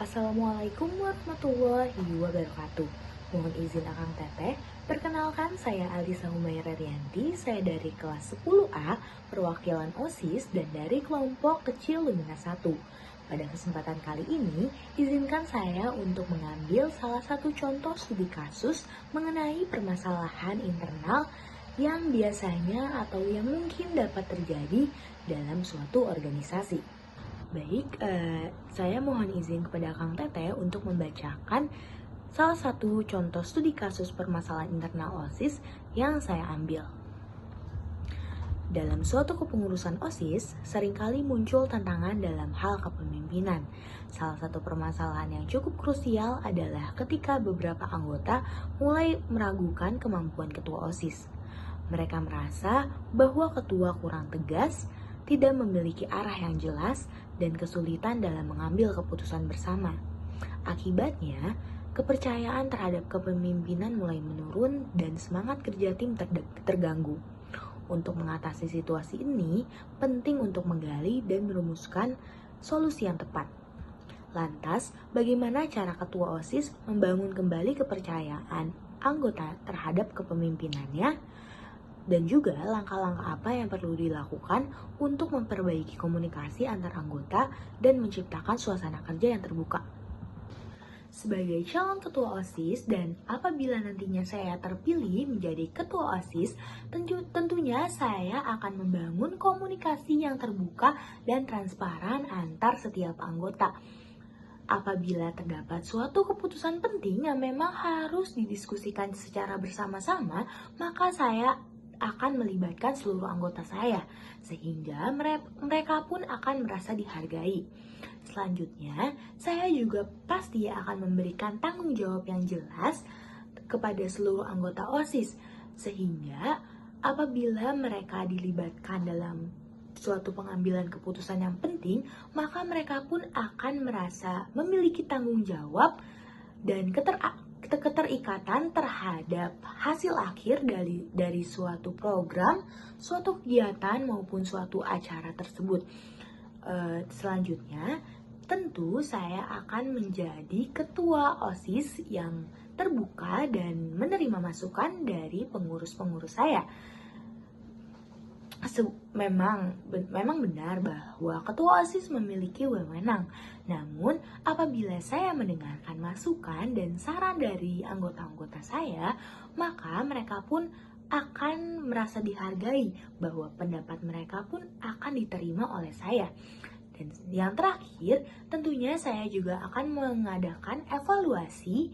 Assalamualaikum warahmatullahi wabarakatuh. Mohon izin Akang Teteh, perkenalkan saya Alisa Humaira Rianti, saya dari kelas 10A, perwakilan OSIS dan dari kelompok kecil Lumina 1. Pada kesempatan kali ini, izinkan saya untuk mengambil salah satu contoh studi kasus mengenai permasalahan internal yang biasanya atau yang mungkin dapat terjadi dalam suatu organisasi. Baik, saya mohon izin kepada Kang Teteh untuk membacakan salah satu contoh studi kasus permasalahan internal OSIS yang saya ambil. Dalam suatu kepengurusan OSIS, seringkali muncul tantangan dalam hal kepemimpinan. Salah satu permasalahan yang cukup krusial adalah ketika beberapa anggota mulai meragukan kemampuan ketua OSIS. Mereka merasa bahwa ketua kurang tegas, tidak memiliki arah yang jelas, dan kesulitan dalam mengambil keputusan bersama. Akibatnya, kepercayaan terhadap kepemimpinan mulai menurun dan semangat kerja tim terganggu. Untuk mengatasi situasi ini, penting untuk menggali dan merumuskan solusi yang tepat. Lantas, bagaimana cara ketua OSIS membangun kembali kepercayaan anggota terhadap kepemimpinannya? Dan juga langkah-langkah apa yang perlu dilakukan untuk memperbaiki komunikasi antar anggota dan menciptakan suasana kerja yang terbuka. Sebagai calon ketua OSIS dan apabila nantinya saya terpilih menjadi ketua OSIS, tentunya saya akan membangun komunikasi yang terbuka dan transparan antar setiap anggota. Apabila terdapat suatu keputusan penting yang memang harus didiskusikan secara bersama-sama, maka saya akan melibatkan seluruh anggota saya, sehingga mereka pun akan merasa dihargai. Selanjutnya, saya juga pasti akan memberikan tanggung jawab yang jelas kepada seluruh anggota OSIS, sehingga apabila mereka dilibatkan dalam suatu pengambilan keputusan yang penting, maka mereka pun akan merasa memiliki tanggung jawab dan keterikatan terhadap hasil akhir dari suatu program, suatu kegiatan maupun suatu acara tersebut. Selanjutnya, tentu saya akan menjadi ketua OSIS yang terbuka dan menerima masukan dari pengurus-pengurus saya. Memang benar bahwa ketua OSIS memiliki wewenang. Namun, apabila saya mendengarkan masukan dan saran dari anggota-anggota saya, maka mereka pun akan merasa dihargai bahwa pendapat mereka pun akan diterima oleh saya. Dan yang terakhir, tentunya saya juga akan mengadakan evaluasi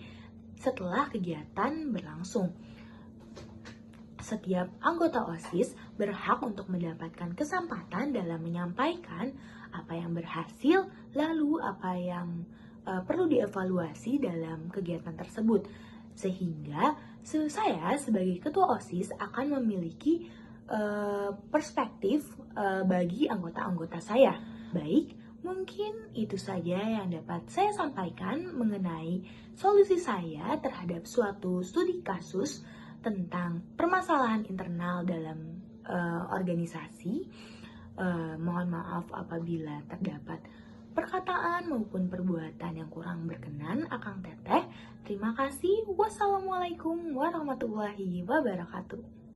setelah kegiatan berlangsung. Setiap anggota OSIS berhak untuk mendapatkan kesempatan dalam menyampaikan apa yang berhasil, lalu apa yang perlu dievaluasi dalam kegiatan tersebut. Sehingga saya sebagai ketua OSIS akan memiliki perspektif bagi anggota-anggota saya. Baik, mungkin itu saja yang dapat saya sampaikan mengenai solusi saya terhadap suatu studi kasus tentang permasalahan internal dalam organisasi. Mohon maaf apabila terdapat perkataan maupun perbuatan yang kurang berkenan, Akang Teteh. Terima kasih. Wassalamualaikum warahmatullahi wabarakatuh.